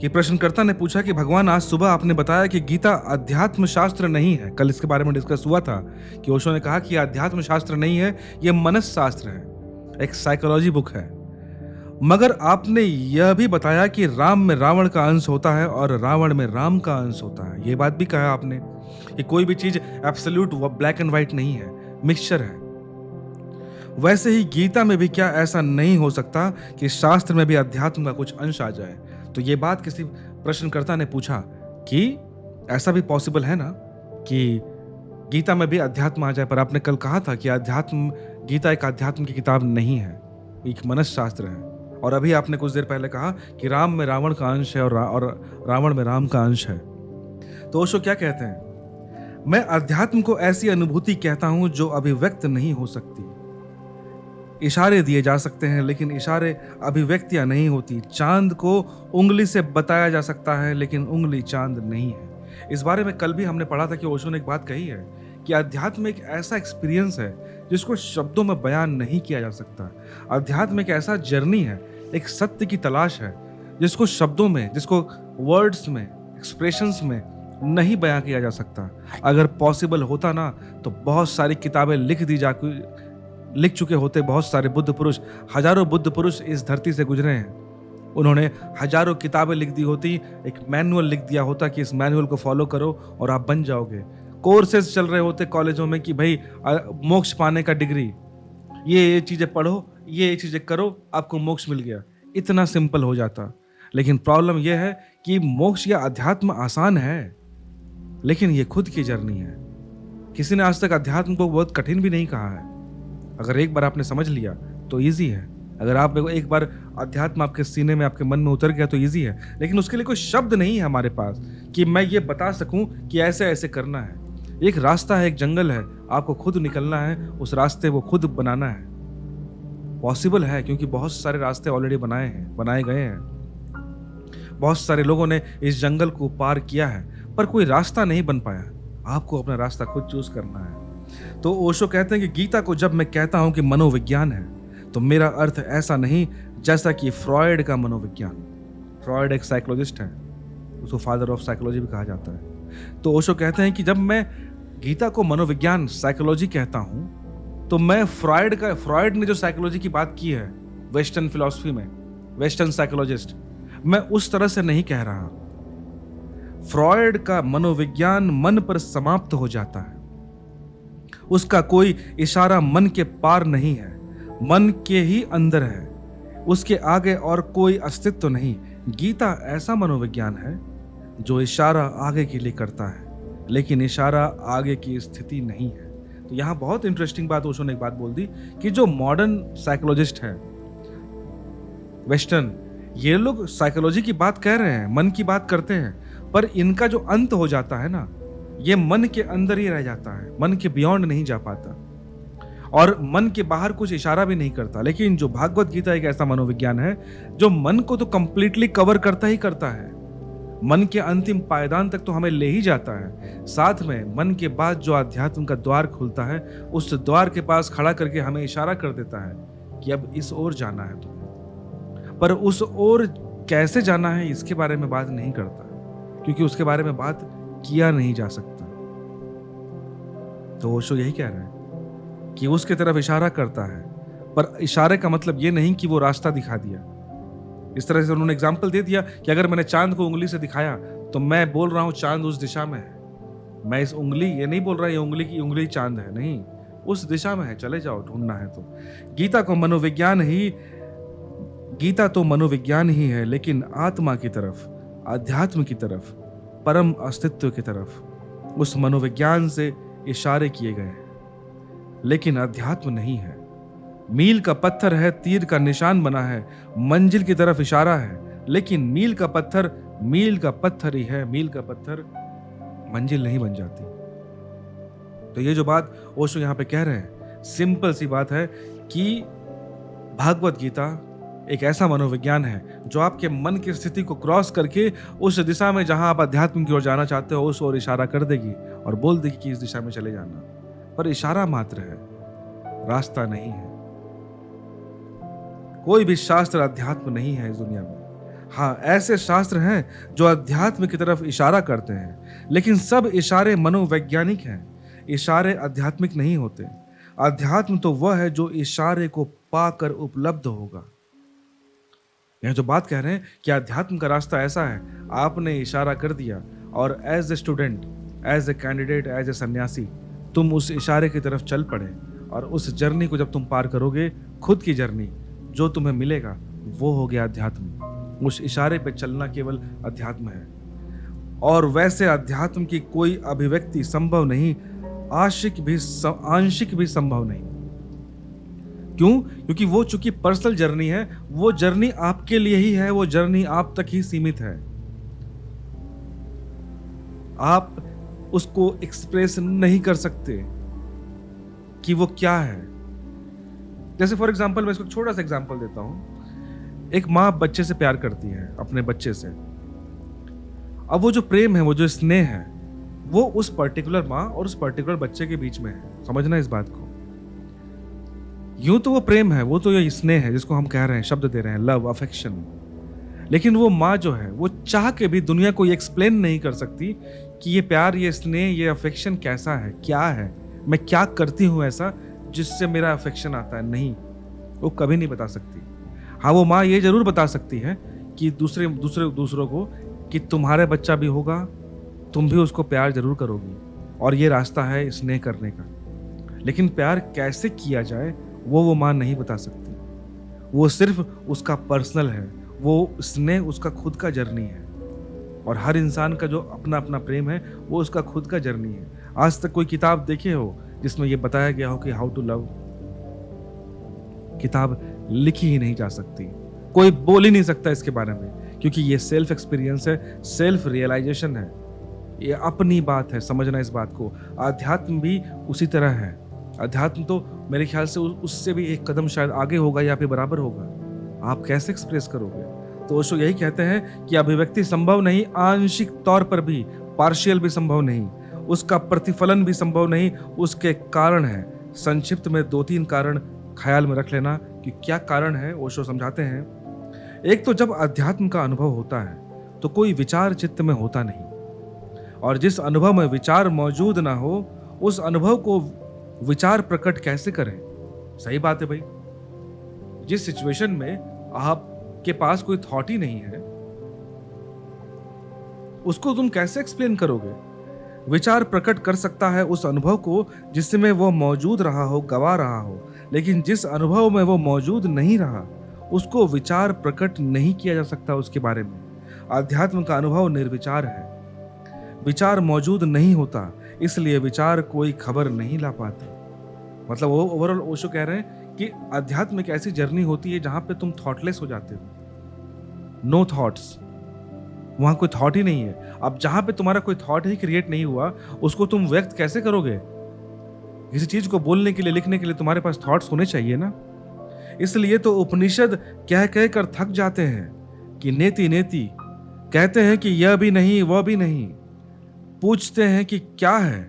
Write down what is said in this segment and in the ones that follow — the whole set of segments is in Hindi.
कि प्रश्नकर्ता ने पूछा कि भगवान, आज सुबह आपने बताया कि गीता अध्यात्म शास्त्र नहीं है। कल इसके बारे में डिस्कस हुआ था कि ओशो ने कहा कि अध्यात्म शास्त्र नहीं है, यह मनस शास्त्र है, एक साइकोलॉजी बुक है। मगर आपने यह भी बताया कि राम में रावण का अंश होता है और रावण में राम का अंश होता है। यह बात भी कहा आपने कि कोई भी चीज एब्सोल्यूट ब्लैक एंड व्हाइट नहीं है, मिक्सचर है। वैसे ही गीता में भी क्या ऐसा नहीं हो सकता कि शास्त्र में भी अध्यात्म का कुछ अंश आ जाए? तो ये बात किसी प्रश्नकर्ता ने पूछा कि ऐसा भी पॉसिबल है ना कि गीता में भी अध्यात्म आ जाए? पर आपने कल कहा था कि गीता एक अध्यात्म की किताब नहीं है, एक मनस शास्त्र है। और अभी आपने कुछ देर पहले कहा कि राम में रावण का अंश है और रावण में राम का अंश है। तो ओशो क्या कहते हैं? मैं अध्यात्म को ऐसी अनुभूति कहता हूं जो अभिव्यक्त नहीं हो सकती। इशारे दिए जा सकते हैं लेकिन इशारे अभिव्यक्तियां नहीं होती। चांद को उंगली से बताया जा सकता है लेकिन उंगली चांद नहीं है। इस बारे में कल भी हमने पढ़ा था कि ओशो ने एक बात कही है कि अध्यात्म एक ऐसा एक्सपीरियंस है जिसको शब्दों में बयान नहीं किया जा सकता। अध्यात्म एक ऐसा जर्नी है, एक सत्य की तलाश है जिसको शब्दों में, जिसको वर्ड्स में, एक्सप्रेशंस में नहीं बयां किया जा सकता। अगर पॉसिबल होता ना तो बहुत सारी किताबें लिख चुके होते। बहुत सारे बुद्ध पुरुष, हजारों बुद्ध पुरुष इस धरती से गुजरे हैं। उन्होंने हजारों किताबें लिख दी होती, एक मैनुअल लिख दिया होता कि इस मैनुअल को फॉलो करो और आप बन जाओगे। कोर्सेज चल रहे होते कॉलेजों में कि भाई मोक्ष पाने का डिग्री, ये चीजें पढ़ो, ये चीजें करो, आपको मोक्ष मिल गया। इतना सिंपल हो जाता। लेकिन प्रॉब्लम यह है कि मोक्ष या अध्यात्म आसान है लेकिन ये खुद की जर्नी है। किसी ने आज तक अध्यात्म को बहुत कठिन भी नहीं कहा है। अगर एक बार आपने समझ लिया तो इजी है। अगर आप एक बार अध्यात्म आपके सीने में, आपके मन में उतर गया तो इजी है। लेकिन उसके लिए कोई शब्द नहीं है हमारे पास कि मैं ये बता सकूं कि ऐसे ऐसे करना है। एक रास्ता है, एक जंगल है, आपको खुद निकलना है, उस रास्ते को खुद बनाना है। पॉसिबल है क्योंकि बहुत सारे रास्ते ऑलरेडी बनाए गए हैं। बहुत सारे लोगों ने इस जंगल को पार किया है पर कोई रास्ता नहीं बन पाया। आपको अपना रास्ता खुद चूज करना है। तो ओशो कहते हैं कि गीता को जब मैं कहता हूं कि मनोविज्ञान है तो मेरा अर्थ ऐसा नहीं जैसा कि फ्रॉयड का मनोविज्ञान। फ्रॉयड एक साइकोलॉजिस्ट है, उसको फादर ऑफ साइकोलॉजी भी कहा जाता है। तो ओशो कहते हैं कि जब मैं गीता को मनोविज्ञान, साइकोलॉजी कहता हूं तो मैं फ्रॉयड ने जो साइकोलॉजी की बात की है वेस्टर्न फिलॉसफी में, वेस्टर्न साइकोलॉजिस्ट, मैं उस तरह से नहीं कह रहा। फ्रॉयड का मनोविज्ञान मन पर समाप्त हो जाता है। उसका कोई इशारा मन के पार नहीं है, मन के ही अंदर है, उसके आगे और कोई अस्तित्व नहीं। गीता ऐसा मनोविज्ञान है जो इशारा आगे के लिए करता है लेकिन इशारा आगे की स्थिति नहीं है। तो यहां बहुत इंटरेस्टिंग बात ओशो ने एक बात बोल दी कि जो मॉडर्न साइकोलॉजिस्ट है, वेस्टर्न, ये लोग साइकोलॉजी की बात कह रहे हैं, मन की बात करते हैं, पर इनका जो अंत हो जाता है ना, ये मन के अंदर ही रह जाता है, मन के बियॉन्ड नहीं जा पाता और मन के बाहर कुछ इशारा भी नहीं करता। लेकिन जो भागवत गीता एक ऐसा मनोविज्ञान है जो मन को तो कंप्लीटली कवर करता ही करता है। मन के अंतिम पायदान तक तो हमें ले ही जाता है। साथ में मन के बाद जो अध्यात्म का द्वार खुलता है, उस द्वार के पास खड़ा करके हमें इशारा कर देता है कि अब इस ओर जाना है तुम्हें। पर उस ओर कैसे जाना है इसके बारे में बात नहीं करता क्योंकि उसके बारे में बात किया नहीं जा सकता। तो ओशो यही कह रहे हैं कि उसके तरफ इशारा करता है, पर इशारे का मतलब ये नहीं कि वो रास्ता दिखा दिया। इस तरह से उन्होंने एग्जाम्पल दे दिया कि अगर मैंने चांद को उंगली से दिखाया तो मैं बोल रहा हूं चांद उस दिशा में है। मैं इस उंगली ये नहीं बोल रहा ये उंगली की उंगली चांद है, नहीं, उस दिशा में है, चले जाओ ढूंढना है तो। गीता तो मनोविज्ञान ही है लेकिन आत्मा की तरफ, अध्यात्म की तरफ, परम अस्तित्व की तरफ, उस मनोविज्ञान से इशारे किए गए हैं। लेकिन अध्यात्म नहीं है। मील का पत्थर है, तीर का निशान बना है, मंजिल की तरफ इशारा है, लेकिन मील का पत्थर ही है, मील का पत्थर मंजिल नहीं बन जाती। तो ये जो बात ओशो यहां पे कह रहे हैं, सिंपल सी बात है कि भागवत गीता एक ऐसा मनोविज्ञान है जो आपके मन की स्थिति को क्रॉस करके उस दिशा में जहां आप अध्यात्म की ओर जाना चाहते हो उस ओर इशारा कर देगी और बोल देगी कि इस दिशा में चले जाना। पर इशारा मात्र है, रास्ता नहीं है। कोई भी शास्त्र अध्यात्म नहीं है इस दुनिया में। हाँ, ऐसे शास्त्र हैं जो अध्यात्म की तरफ इशारा करते हैं, लेकिन सब इशारे मनोवैज्ञानिक हैं। इशारे आध्यात्मिक नहीं होते। अध्यात्म तो वह है जो इशारे को पाकर उपलब्ध होगा। यह जो बात कह रहे हैं कि अध्यात्म का रास्ता ऐसा है, आपने इशारा कर दिया और as a student, as a candidate, as a सन्यासी तुम उस इशारे की तरफ चल पड़े, और उस जर्नी को जब तुम पार करोगे, खुद की जर्नी, जो तुम्हें मिलेगा वो हो गया अध्यात्म। उस इशारे पे चलना केवल अध्यात्म है। और वैसे अध्यात्म की कोई अभिव्यक्ति संभव नहीं, आंशिक भी संभव नहीं। क्यों? क्योंकि वो चूंकि पर्सनल जर्नी है, वो जर्नी आपके लिए ही है, वो जर्नी आप तक ही सीमित है। आप उसको एक्सप्रेस नहीं कर सकते कि वो क्या है। जैसे फॉर एग्जाम्पल, मैं इसको छोटा सा एग्जाम्पल देता हूं। एक माँ बच्चे से प्यार करती है, अपने बच्चे से। अब वो जो प्रेम है, वो जो स्नेह है, वो उस पर्टिकुलर माँ और उस पर्टिकुलर बच्चे के बीच में है। समझना इस बात को। यूं तो वो प्रेम है, वो तो ये स्नेह है जिसको हम कह रहे हैं, शब्द दे रहे हैं, लव, अफेक्शन। लेकिन वो माँ जो है, वो चाह के भी दुनिया को ये एक्सप्लेन नहीं कर सकती कि ये प्यार, ये स्नेह, ये अफेक्शन कैसा है, क्या है, मैं क्या करती हूं ऐसा जिससे मेरा अफेक्शन आता है। नहीं, वो कभी नहीं बता सकती। हाँ, वो माँ ये जरूर बता सकती है कि दूसरों को कि तुम्हारे बच्चा भी होगा, तुम भी उसको प्यार जरूर करोगी, और ये रास्ता है स्नेह करने का। लेकिन प्यार कैसे किया जाए वो माँ नहीं बता सकती। वो सिर्फ उसका पर्सनल है, वो स्नेह उसका खुद का जर्नी है। और हर इंसान का जो अपना अपना प्रेम है, वो उसका खुद का जर्नी है। आज तक कोई किताब देखे हो जिसमें ये बताया गया हो कि हाउ टू लव? किताब लिखी ही नहीं जा सकती, कोई बोल ही नहीं सकता इसके बारे में, क्योंकि ये सेल्फ एक्सपीरियंस है, सेल्फ रियलाइजेशन है, ये अपनी बात है। समझना इस बात को। अध्यात्म भी उसी तरह है। अध्यात्म तो मेरे ख्याल से उससे भी एक कदम शायद आगे होगा या फिर बराबर होगा। आप कैसे एक्सप्रेस करोगे? तो ओशो यही कहते हैं कि अभिव्यक्ति संभव नहीं, आंशिक तौर पर भी, पार्शियल भी संभव नहीं, उसका प्रतिफलन भी संभव नहीं, उसके कारण है। संक्षिप्त में 2-3 कारण ख्याल में रख लेना कि क्या कारण है। ओशो समझाते हैं, एक तो जब अध्यात्म का अनुभव होता है तो कोई विचार चित्त में होता नहीं, और जिस अनुभव में विचार मौजूद ना हो, उस अनुभव को विचार प्रकट कैसे करें? सही बात है भाई। जिस सिचुएशन में आपके पास कोई थॉट ही नहीं है, उसको तुम कैसे एक्सप्लेन करोगे? विचार प्रकट कर सकता है उस अनुभव को जिसमें वो मौजूद रहा हो, गवा रहा हो। लेकिन जिस अनुभव में वो मौजूद नहीं रहा, उसको विचार प्रकट नहीं किया जा सकता उसके बारे में। अध्यात्म का अनुभव निर्विचार है, विचार मौजूद नहीं होता, इसलिए विचार कोई खबर नहीं ला पाते। मतलब वो ओवरऑल ओशो कह रहे हैं कि अध्यात्म एक ऐसी जर्नी होती है जहां पे तुम थॉटलेस हो जाते हो, नो थॉट्स, वहां कोई थॉट ही नहीं है। अब जहां पे तुम्हारा कोई थॉट ही क्रिएट नहीं हुआ, उसको तुम व्यक्त कैसे करोगे? किसी चीज को बोलने के लिए, लिखने के लिए तुम्हारे पास थॉट्स होने चाहिए ना। इसलिए तो उपनिषद कह कह कर थक जाते हैं कि नेति नेति, कहते हैं कि यह भी नहीं वह भी नहीं, पूछते हैं कि क्या है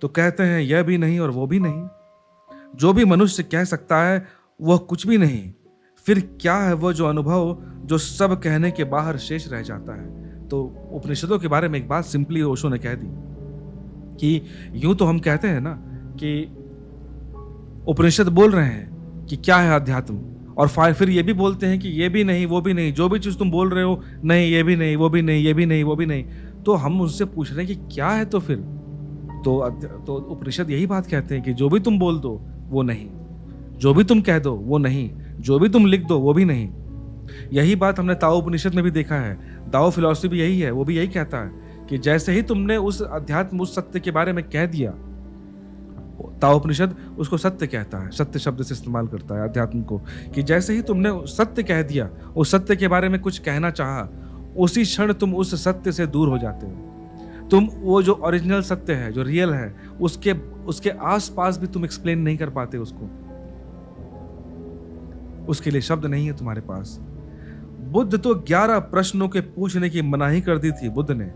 तो कहते हैं यह भी नहीं और वो भी नहीं। जो भी मनुष्य कह सकता है वह कुछ भी नहीं, फिर क्या है वो जो अनुभव जो सब कहने के बाहर शेष रह जाता है। तो उपनिषदों के बारे में एक बात सिंपली ओशो ने कह दी कि यूं तो हम कहते हैं ना कि उपनिषद बोल रहे हैं कि क्या है अध्यात्म, और फिर ये भी बोलते हैं कि ये भी नहीं वो भी नहीं, जो भी चीज तुम बोल रहे हो, नहीं ये भी नहीं वो भी नहीं, ये भी नहीं वो भी नहीं। तो हम उनसे पूछ रहे हैं कि क्या है तो फिर? तो उपनिषद यही बात कहते हैं कि जो भी तुम बोल दो वो नहीं, जो भी तुम कह दो वो नहीं, जो भी तुम लिख दो वो भी नहीं। यही बात हमने ताओ उपनिषद में भी देखा है। दाओ फिलॉसफी भी यही है, वो भी यही कहता है कि जैसे ही तुमने उस अध्यात्म, उस सत्य के बारे में कह दिया, ताओ उपनिषद उसको सत्य कहता है, सत्य शब्द से इस्तेमाल करता है अध्यात्म को, कि जैसे ही तुमने सत्य कह दिया, उस सत्य के बारे में कुछ कहना चाहा, उसी क्षण तुम उस सत्य से दूर हो जाते हो। तुम वो जो ओरिजिनल सत्य है, जो रियल है, उसके आसपास भी तुम एक्सप्लेन नहीं कर पाते उसको, उसके लिए शब्द नहीं है तुम्हारे पास। बुद्ध तो 11 प्रश्नों के पूछने की मनाही कर दी थी बुद्ध ने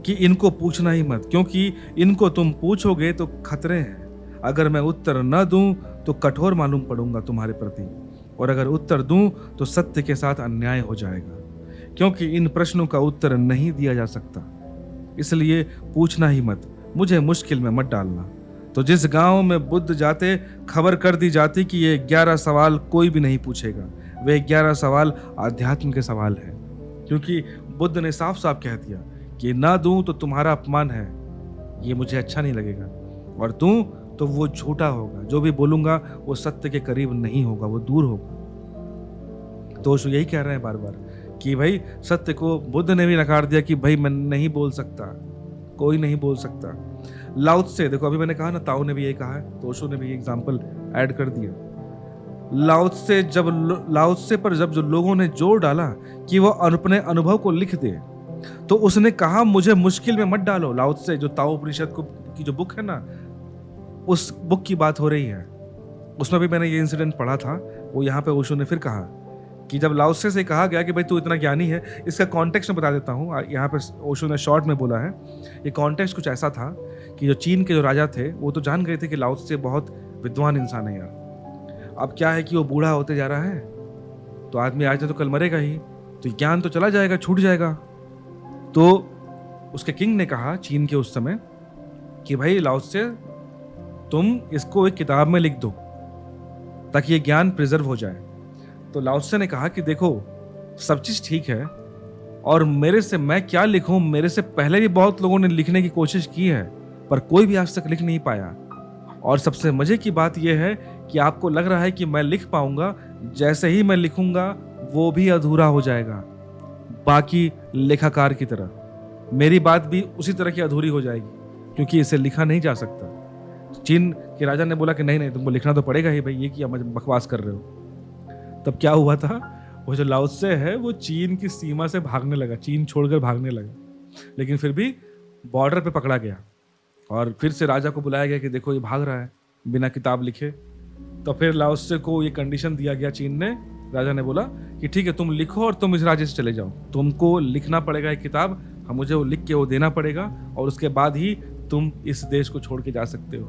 कि इनको पूछना ही मत, क्योंकि इनको तुम पूछोगे तो खतरे हैं। अगर मैं उत्तर न दूं तो कठोर मालूम पड़ूंगा तुम्हारे प्रति, और अगर उत्तर दूं तो सत्य के साथ अन्याय हो जाएगा। क्योंकि इन प्रश्नों का उत्तर नहीं दिया जा सकता। इसलिए पूछना ही मत, मुझे मुश्किल में मत डालना। तो जिस गांव में बुद्ध जाते खबर कर दी जाती कि ये 11 सवाल कोई भी नहीं पूछेगा। वे 11 सवाल आध्यात्म के सवाल हैं, क्योंकि बुद्ध ने साफ साफ कह दिया कि ना दूं तो तुम्हारा अपमान है, ये मुझे अच्छा नहीं लगेगा, और दूं तो वो झूठा होगा, जो भी बोलूंगा वो सत्य के करीब नहीं होगा, वो दूर होगा। तो यही कह रहे हैं बार बार कि भाई सत्य को बुद्ध ने भी नकार दिया कि भाई मैं नहीं बोल सकता, कोई नहीं बोल सकता। लाओ त्से, देखो अभी मैंने कहा ना, ताओ ने भी यही कहा है, तो ओशो ने भी एग्जाम्पल ऐड कर दिया। लाओ त्से पर जब जो लोगों ने जोर डाला कि वो अपने अनुभव को लिख दे, तो उसने कहा मुझे मुश्किल में मत डालो। लाओ त्से जो ताओ उपनिषद की जो बुक है ना, उस बुक की बात हो रही है। उसमें भी मैंने ये इंसिडेंट पढ़ा था। वो यहाँ पे ओशो ने फिर कहा कि जब लाओ त्से से कहा गया कि भाई तू इतना ज्ञानी है, इसका कॉन्टेक्स्ट मैं बता देता हूँ। यहाँ पे ओशो ने शॉर्ट में बोला है, ये कॉन्टेक्स्ट कुछ ऐसा था कि जो चीन के जो राजा थे वो तो जान गए थे कि लाओ त्से बहुत विद्वान इंसान है यार। अब क्या है कि वो बूढ़ा होते जा रहा है, तो आदमी आज तो कल मरेगा ही, तो ज्ञान तो चला जाएगा, छूट जाएगा। तो उसके किंग ने कहा चीन के उस समय कि भाई लाओ त्से तुम इसको एक किताब में लिख दो ताकि ये ज्ञान प्रिजर्व हो जाए। तो लाओ त्से ने कहा कि देखो सब चीज ठीक है, और मेरे से मैं क्या लिखूं, मेरे से पहले भी बहुत लोगों ने लिखने की कोशिश की है पर कोई भी आज तक लिख नहीं पाया। और सबसे मजे की बात यह है कि आपको लग रहा है कि मैं लिख पाऊंगा, जैसे ही मैं लिखूंगा वो भी अधूरा हो जाएगा, बाकी लेखाकार की तरह मेरी बात भी उसी तरह की अधूरी हो जाएगी, क्योंकि इसे लिखा नहीं जा सकता। चीन के राजा ने बोला कि नहीं नहीं, तुमको लिखना तो पड़ेगा ही भाई, ये क्या बकवास कर रहे हो। तब क्या हुआ था, वो जो लाओ त्से है वो चीन की सीमा से भागने लगा, चीन छोड़कर भागने लगा, लेकिन फिर भी बॉर्डर पे पकड़ा गया और फिर से राजा को बुलाया गया कि देखो ये भाग रहा है बिना किताब लिखे। तो फिर लाओ त्से को ये कंडीशन दिया गया चीन ने, राजा ने बोला कि ठीक है तुम लिखो और तुम इस राज्य से चले जाओ, तुमको लिखना पड़ेगा एक किताब, हम मुझे वो लिख के वो देना पड़ेगा, और उसके बाद ही तुम इस देश को छोड़ के जा सकते हो।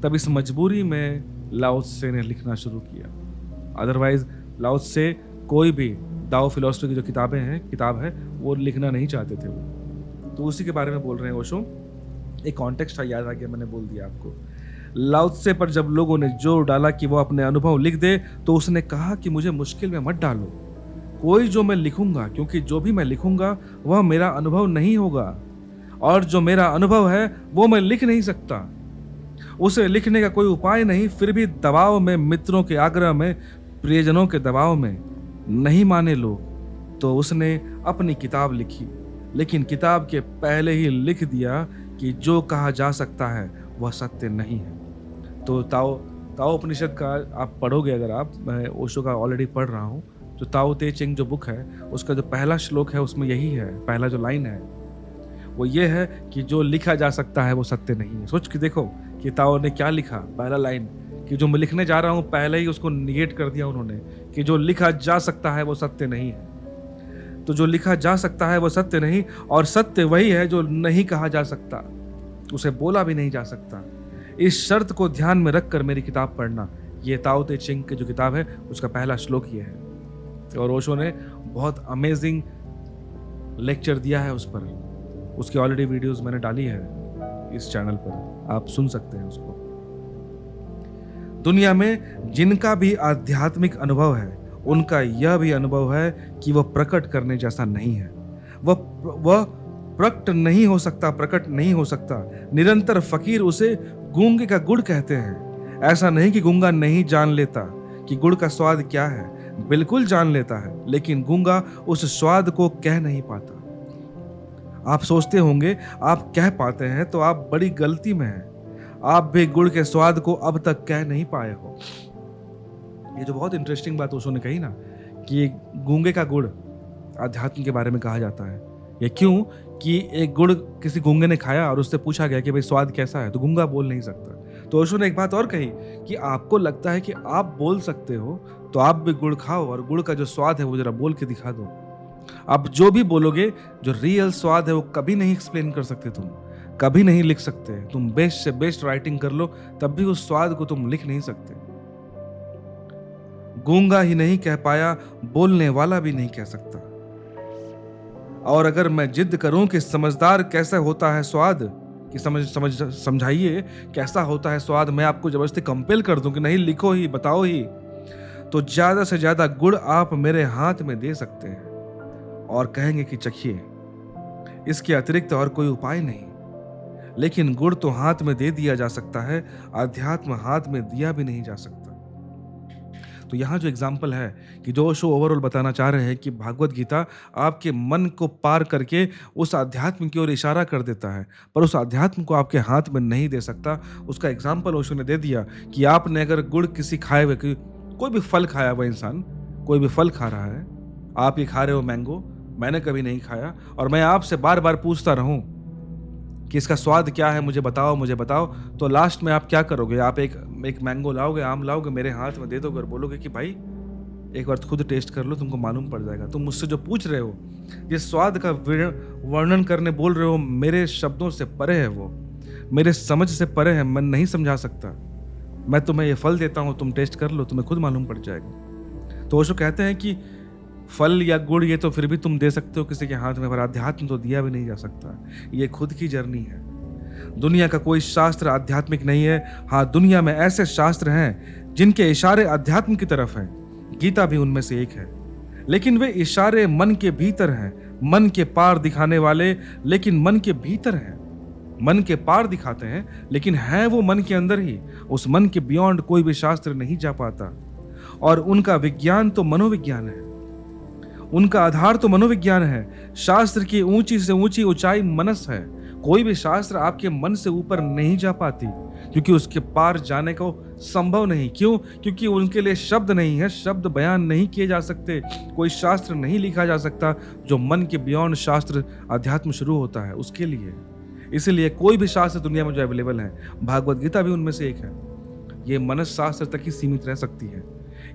तब इस मजबूरी में लाओ त्से ने लिखना शुरू किया। अदरवाइज लाओ त्से कोई भी दाओ फिलॉसफी की जो किताब है वो लिखना नहीं चाहते थे वो। तो उसी के बारे में बोल रहे हैं ओशो। एक कॉन्टेक्स्ट याद आ गया, मैंने बोल दिया आपको। लाओ त्से पर जब लोगों ने जोर डाला कि वो अपने अनुभव लिख दे, तो उसने कहा कि मुझे मुश्किल में मत डालो, कोई जो मैं लिखूंगा, क्योंकि जो भी मैं लिखूंगा वह मेरा अनुभव नहीं होगा, और जो मेरा अनुभव है वो मैं लिख नहीं सकता, उसे लिखने का कोई उपाय नहीं। फिर भी दबाव में, मित्रों के आग्रह में, प्रियजनों के दबाव में नहीं माने लोग, तो उसने अपनी किताब लिखी, लेकिन किताब के पहले ही लिख दिया कि जो कहा जा सकता है वह सत्य नहीं है। तो ताओ उपनिषद का आप पढ़ोगे, अगर आप, मैं ओशो का ऑलरेडी पढ़ रहा हूँ, जो ताओ ते चिंग जो बुक है उसका जो पहला श्लोक है उसमें यही है, पहला जो लाइन है वो ये है कि जो लिखा जा सकता है वो सत्य नहीं है। सोच के देखो कि ताओ ने क्या लिखा, पहला लाइन कि जो मैं लिखने जा रहा हूँ पहले ही उसको निगेट कर दिया उन्होंने कि जो लिखा जा सकता है वो सत्य नहीं है। तो जो लिखा जा सकता है वो सत्य नहीं, और सत्य वही है जो नहीं कहा जा सकता, उसे बोला भी नहीं जा सकता। इस शर्त को ध्यान में रखकर मेरी किताब पढ़ना। ये ताओ ते चिंग की जो किताब है उसका पहला श्लोक ये है, और ओशो ने बहुत अमेजिंग लेक्चर दिया है उस पर। उसकी ऑलरेडी वीडियोस मैंने डाली है इस चैनल पर, आप सुन सकते हैं उसको। दुनिया में जिनका भी आध्यात्मिक अनुभव है उनका यह भी अनुभव है कि वह प्रकट करने जैसा नहीं है, वह प्रकट नहीं हो सकता, प्रकट नहीं हो सकता। निरंतर फकीर उसे गूंगे का गुड़ कहते हैं। ऐसा नहीं कि गूंगा नहीं जान लेता कि गुड़ का स्वाद क्या है, बिल्कुल जान लेता है, लेकिन गूंगा उस स्वाद को कह नहीं पाता। आप सोचते होंगे आप कह पाते हैं तो आप बड़ी गलती में हैं, आप भी गुड़ के स्वाद को अब तक कह नहीं पाए हो। ये जो बहुत इंटरेस्टिंग बात ओशो ने कही ना कि गूंगे का गुड़ अध्यात्म के बारे में कहा जाता है। ये क्यों कि एक गुड़ किसी गूंगे ने खाया और उससे पूछा गया कि भाई स्वाद कैसा है, तो गूंगा बोल नहीं सकता। तो ओशो ने एक बात और कही कि आपको लगता है कि आप बोल सकते हो तो आप भी गुड़ खाओ और गुड़ का जो स्वाद है वो जरा बोल के दिखा दो। आप जो भी बोलोगे, जो रियल स्वाद है वो कभी नहीं एक्सप्लेन कर सकते, तुम कभी नहीं लिख सकते। तुम बेस्ट से बेस्ट राइटिंग कर लो तब भी उस स्वाद को तुम लिख नहीं सकते। गूंगा ही नहीं कह पाया, बोलने वाला भी नहीं कह सकता। और अगर मैं जिद करूं कि समझदार कैसा होता है स्वाद, कि समझाइए कैसा होता है स्वाद, मैं आपको जबरदस्ती कंपेल कर दूं कि नहीं लिखो ही, बताओ ही, तो ज्यादा से ज्यादा गुड़ आप मेरे हाथ में दे सकते हैं और कहेंगे कि चखिए, इसके अतिरिक्त और कोई उपाय नहीं। लेकिन गुड़ तो हाथ में दे दिया जा सकता है, अध्यात्म हाथ में दिया भी नहीं जा सकता। तो यहाँ जो एग्जाम्पल है कि जो ओशो ओवरऑल बताना चाह रहे हैं कि भागवत गीता आपके मन को पार करके उस अध्यात्म की ओर इशारा कर देता है, पर उस अध्यात्म को आपके हाथ में नहीं दे सकता। उसका एग्जाम्पल ओशो ने दे दिया कि आपने अगर गुड़ किसी खाए हुए, कोई भी फल खाया हुआ इंसान कोई भी फल खा रहा है, आप ये खा रहे हो मैंगो, मैंने कभी नहीं खाया, और मैं आपसे बार बार पूछता रहूं कि इसका स्वाद क्या है, मुझे बताओ, तो लास्ट में आप क्या करोगे? आप एक मैंगो लाओगे, आम लाओगे, मेरे हाथ में दे दोगे और बोलोगे कि भाई एक बार खुद टेस्ट कर लो, तुमको मालूम पड़ जाएगा। तुम मुझसे जो पूछ रहे हो, जिस स्वाद का वर्णन करने बोल रहे हो, मेरे शब्दों से परे है, वो मेरे समझ से परे है, मैं नहीं समझा सकता। मैं तुम्हें ये फल देता हूँ, तुम टेस्ट कर लो, तुम्हें खुद मालूम पड़ जाएगा। तो ओशो कहते हैं कि फल या गुड़ ये तो फिर भी तुम दे सकते हो किसी के हाथ में, पर अध्यात्म तो दिया भी नहीं जा सकता। ये खुद की जर्नी है। दुनिया का कोई शास्त्र आध्यात्मिक नहीं है। हाँ, दुनिया में ऐसे शास्त्र हैं जिनके इशारे अध्यात्म की तरफ हैं, गीता भी उनमें से एक है। लेकिन वे इशारे मन के भीतर हैं, मन के पार दिखाने वाले, लेकिन मन के भीतर हैं। मन के पार दिखाते हैं, लेकिन है वो मन के अंदर ही। उस मन के बियॉन्ड कोई भी शास्त्र नहीं जा पाता। और उनका विज्ञान तो मनोविज्ञान है, उनका आधार तो मनोविज्ञान है। शास्त्र की ऊंची से ऊंची ऊंचाई मनस है। कोई भी शास्त्र आपके मन से ऊपर नहीं जा पाती, क्योंकि उसके पार जाने को संभव नहीं। क्यों? क्योंकि उनके लिए शब्द नहीं है, शब्द बयान नहीं किए जा सकते। कोई शास्त्र नहीं लिखा जा सकता जो मन के बियॉन्ड शास्त्र अध्यात्म शुरू होता है उसके लिए। इसीलिए कोई भी शास्त्र दुनिया में जो अवेलेबल है, भागवत गीता भी उनमें से एक है, ये मनस शास्त्र तक ही सीमित रह सकती है।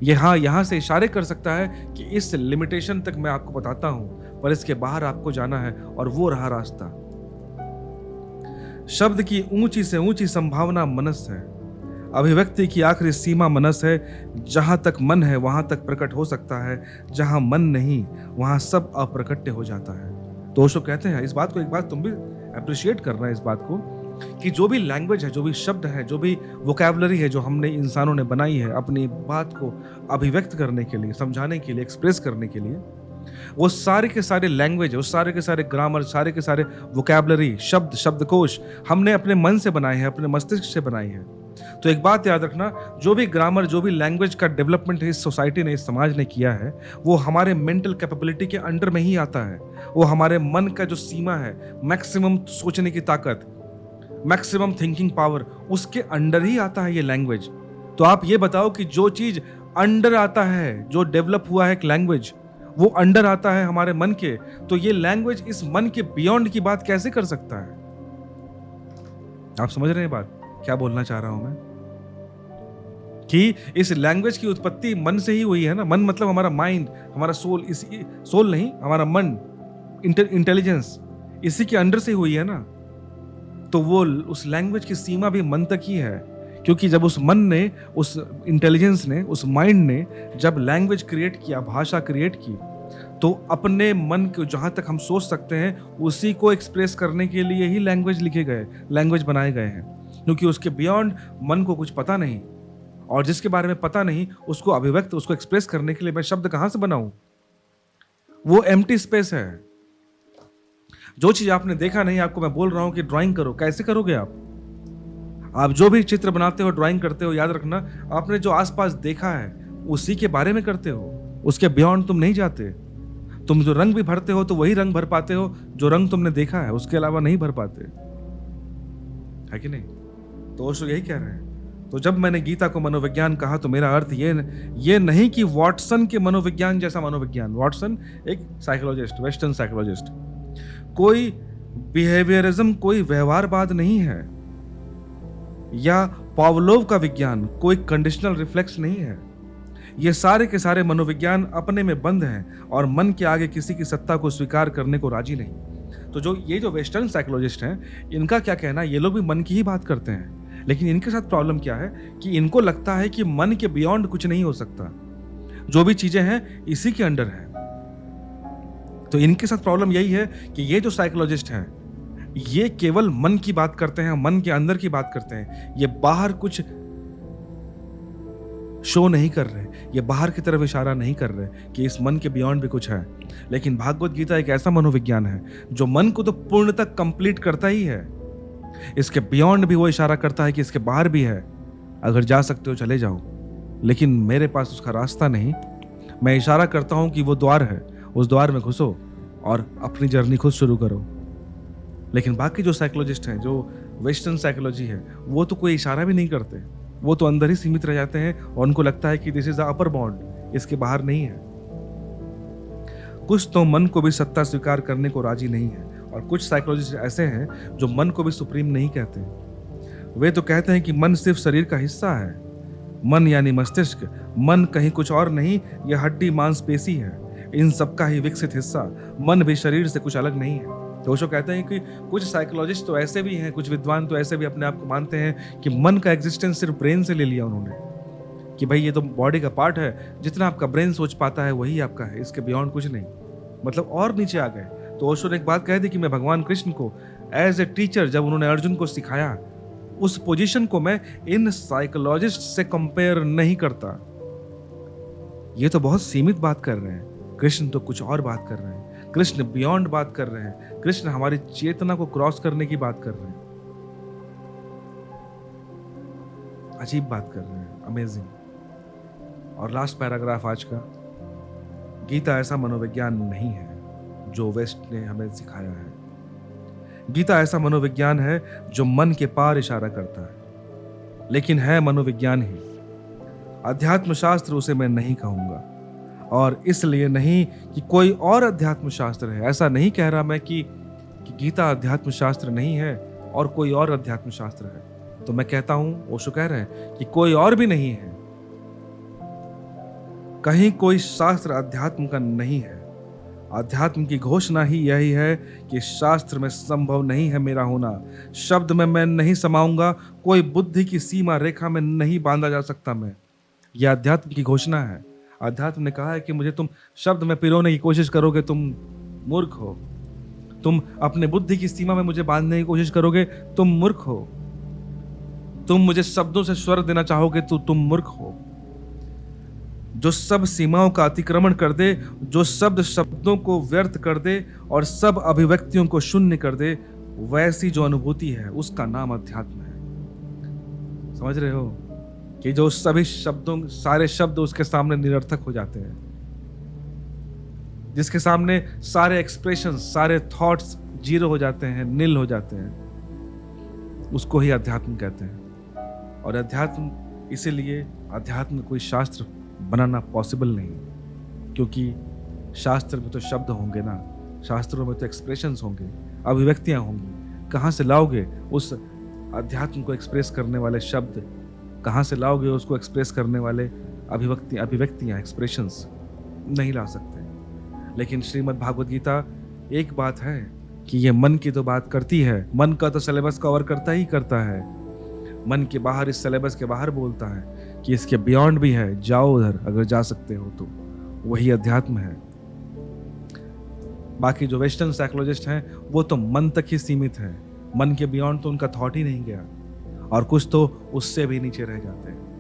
यहाँ से इशारे कर सकता है कि इस लिमिटेशन तक मैं आपको बताता हूं, पर इसके बाहर आपको जाना है, और वो रहा रास्ता। शब्द की ऊंची से ऊंची संभावना मनस है। अभिव्यक्ति की आखिरी सीमा मनस है। जहां तक मन है वहां तक प्रकट हो सकता है, जहां मन नहीं वहां सब अप्रकट्य हो जाता है। तो ओशो कहते हैं, इस बात को एक बात तुम भी अप्रिशिएट करना है, इस बात को कि जो भी लैंग्वेज है, जो भी शब्द है, जो भी वोकैबुलरी है जो हमने इंसानों ने बनाई है अपनी बात को अभिव्यक्त करने के लिए, समझाने के लिए, एक्सप्रेस करने के लिए, वो सारे के सारे लैंग्वेज, वो सारे के सारे ग्रामर, सारे के सारे वोकैबुलरी, शब्दकोश हमने अपने मन से बनाए हैं, अपने मस्तिष्क से बनाए हैं। तो एक बात याद रखना, जो भी ग्रामर, जो भी लैंग्वेज का डेवलपमेंट इस सोसाइटी ने, इस समाज ने किया है, वो हमारे मेंटल कैपेबिलिटी के अंडर में ही आता है। वो हमारे मन का जो सीमा है, मैक्सिमम सोचने की ताकत, मैक्सिमम थिंकिंग पावर, उसके अंडर ही आता है ये लैंग्वेज। तो आप ये बताओ कि जो चीज अंडर आता है, जो डेवलप हुआ है एक लैंग्वेज, वो अंडर आता है हमारे मन के, तो ये लैंग्वेज इस मन के बियॉन्ड की बात कैसे कर सकता है? आप समझ रहे हैं बात क्या बोलना चाह रहा हूं मैं? कि इस लैंग्वेज की उत्पत्ति मन से ही हुई है ना। मन मतलब हमारा माइंड, हमारा सोल, सोल नहीं, हमारा मन, इंटेलिजेंस, इसी के अंडर से हुई है ना। तो वो उस लैंग्वेज की सीमा भी मन तक ही है, क्योंकि जब उस मन ने, उस इंटेलिजेंस ने, उस माइंड ने जब लैंग्वेज क्रिएट किया, भाषा क्रिएट की, तो अपने मन को जहां तक हम सोच सकते हैं उसी को एक्सप्रेस करने के लिए ही लैंग्वेज लिखे गए, लैंग्वेज बनाए गए हैं। क्योंकि उसके बियॉन्ड मन को कुछ पता नहीं, और जिसके बारे में पता नहीं उसको अभिव्यक्त, उसको एक्सप्रेस करने के लिए मैं शब्द कहां से बनाऊं? वो एम्प्टी स्पेस है। जो चीज आपने देखा नहीं, आपको मैं बोल रहा हूं कि ड्राइंग करो, कैसे करोगे आप? आप जो भी चित्र बनाते हो, ड्राइंग करते हो, याद रखना आपने जो आसपास देखा है उसी के बारे में करते हो, उसके बियॉन्ड तुम नहीं जाते। तुम जो रंग भी भरते हो तो वही रंग भर पाते हो जो रंग तुमने देखा है, उसके अलावा नहीं भर पाते, है कि नहीं? तो ओशो यही कह रहे हैं। तो जब मैंने गीता को मनोविज्ञान कहा तो मेरा अर्थ ये नहीं कि वॉटसन के मनोविज्ञान जैसा मनोविज्ञान। वॉटसन एक साइकोलॉजिस्ट, वेस्टर्न साइकोलॉजिस्ट, कोई बिहेवियरिज्म, कोई व्यवहारवाद नहीं है, या पावलोव का विज्ञान कोई कंडीशनल रिफ्लेक्स नहीं है। ये सारे के सारे मनोविज्ञान अपने में बंद हैं और मन के आगे किसी की सत्ता को स्वीकार करने को राजी नहीं। तो जो वेस्टर्न साइकोलॉजिस्ट हैं, इनका क्या कहना, ये लोग भी मन की ही बात करते हैं, लेकिन इनके साथ प्रॉब्लम क्या है कि इनको लगता है कि मन के बियॉन्ड कुछ नहीं हो सकता, जो भी चीजें हैं इसी के अंडर है। तो इनके साथ प्रॉब्लम यही है कि ये जो साइकोलॉजिस्ट हैं, ये केवल मन की बात करते हैं, मन के अंदर की बात करते हैं। ये बाहर कुछ शो नहीं कर रहे, ये बाहर की तरफ इशारा नहीं कर रहे कि इस मन के बियॉन्ड भी कुछ है। लेकिन भागवत गीता एक ऐसा मनोविज्ञान है जो मन को तो पूर्ण तक कंप्लीट करता ही है, इसके बियॉन्ड भी वो इशारा करता है कि इसके बाहर भी है। अगर जा सकते हो चले जाओ, लेकिन मेरे पास उसका रास्ता नहीं। मैं इशारा करता हूं कि वो द्वार है, उस द्वार में घुसो और अपनी जर्नी खुद शुरू करो। लेकिन बाकी जो साइकोलॉजिस्ट हैं, जो वेस्टर्न साइकोलॉजी है, वो तो कोई इशारा भी नहीं करते, वो तो अंदर ही सीमित रह जाते हैं और उनको लगता है कि this is the upper bound, इसके बाहर नहीं है। कुछ तो मन को भी सत्ता स्वीकार करने को राजी नहीं है, और कुछ साइकोलॉजिस्ट ऐसे हैं जो मन को भी सुप्रीम नहीं कहते। वे तो कहते हैं कि मन सिर्फ शरीर का हिस्सा है। मन यानी मस्तिष्क, मन कहीं कुछ और नहीं, यह हड्डी मांसपेशी है, इन सबका ही विकसित हिस्सा। मन भी शरीर से कुछ अलग नहीं है। तो ओशो कहते हैं कि कुछ साइकोलॉजिस्ट तो ऐसे भी हैं, कुछ विद्वान तो ऐसे भी अपने आप को मानते हैं कि मन का एग्जिस्टेंस सिर्फ ब्रेन से ले लिया उन्होंने, कि भाई ये तो बॉडी का पार्ट है, जितना आपका ब्रेन सोच पाता है वही आपका है, इसके बियॉन्ड कुछ नहीं। मतलब और नीचे आ गए। तो ओशो ने एक बात कह दी कि मैं भगवान कृष्ण को एज ए टीचर, जब उन्होंने अर्जुन को सिखाया, उस पोजीशन को मैं इन साइकोलॉजिस्ट से कंपेयर नहीं करता। ये तो बहुत सीमित बात कर रहे हैं, कृष्ण तो कुछ और बात कर रहे हैं। कृष्ण बियॉन्ड बात कर रहे हैं, कृष्ण हमारी चेतना को क्रॉस करने की बात कर रहे हैं। अजीब बात कर रहे हैं, अमेजिंग। और लास्ट पैराग्राफ आज का, गीता ऐसा मनोविज्ञान नहीं है जो वेस्ट ने हमें सिखाया है। गीता ऐसा मनोविज्ञान है जो मन के पार इशारा करता है, लेकिन है मनोविज्ञान ही। अध्यात्म शास्त्र उसे मैं नहीं कहूंगा, और इसलिए नहीं कि कोई और अध्यात्म शास्त्र है। ऐसा नहीं कह रहा मैं कि गीता अध्यात्म शास्त्र नहीं है और कोई और अध्यात्म शास्त्र है। तो मैं कहता हूं, ओशो कह रहे हैं कि कोई और भी नहीं है। कहीं कोई शास्त्र अध्यात्म का नहीं है। अध्यात्म की घोषणा ही यही है कि शास्त्र में संभव नहीं है मेरा होना। शब्द में मैं नहीं समाऊंगा, कोई बुद्धि की सीमा रेखा में नहीं बांधा जा सकता मैं। यह अध्यात्म की घोषणा है। अध्यात्म ने कहा है कि मुझे तुम शब्द में पिरोने की कोशिश करोगे, तुम मूर्ख हो। तुम अपने बुद्धि की सीमा में मुझे बांधने की कोशिश करोगे, तुम मूर्ख हो। तुम मुझे शब्दों से स्वर देना चाहोगे तो तुम मूर्ख हो। जो सब सीमाओं का अतिक्रमण कर दे, जो शब्द शब्दों को व्यर्थ कर दे और सब अभिव्यक्तियों को शून्य कर दे, वैसी जो अनुभूति है उसका नाम अध्यात्म है। समझ रहे हो कि जो सभी शब्दों, सारे शब्द उसके सामने निरर्थक हो जाते हैं, जिसके सामने सारे एक्सप्रेशन, सारे थॉट्स जीरो हो जाते हैं, नील हो जाते हैं, उसको ही अध्यात्म कहते हैं। और अध्यात्म, इसीलिए अध्यात्म कोई शास्त्र बनाना पॉसिबल नहीं, क्योंकि शास्त्र में तो शब्द होंगे ना, शास्त्रों में तो एक्सप्रेशंस होंगे, अभिव्यक्तियां होंगी। कहाँ से लाओगे उस अध्यात्म को एक्सप्रेस करने वाले शब्द? कहाँ से लाओगे उसको एक्सप्रेस करने वाले अभिव्यक्तियां, एक्सप्रेशंस? नहीं ला सकते। लेकिन श्रीमद् भागवत गीता एक बात है कि ये मन की तो बात करती है, मन का तो सिलेबस कवर करता ही करता है। मन के बाहर, इस सिलेबस के बाहर बोलता है कि इसके बियॉन्ड भी है, जाओ उधर अगर जा सकते हो तो। वही अध्यात्म है। बाकी जो वेस्टर्न साइकोलॉजिस्ट हैं वो तो मन तक ही सीमित है, मन के बियॉन्ड तो उनका थॉट ही नहीं गया, और कुछ तो उससे भी नीचे रह जाते हैं।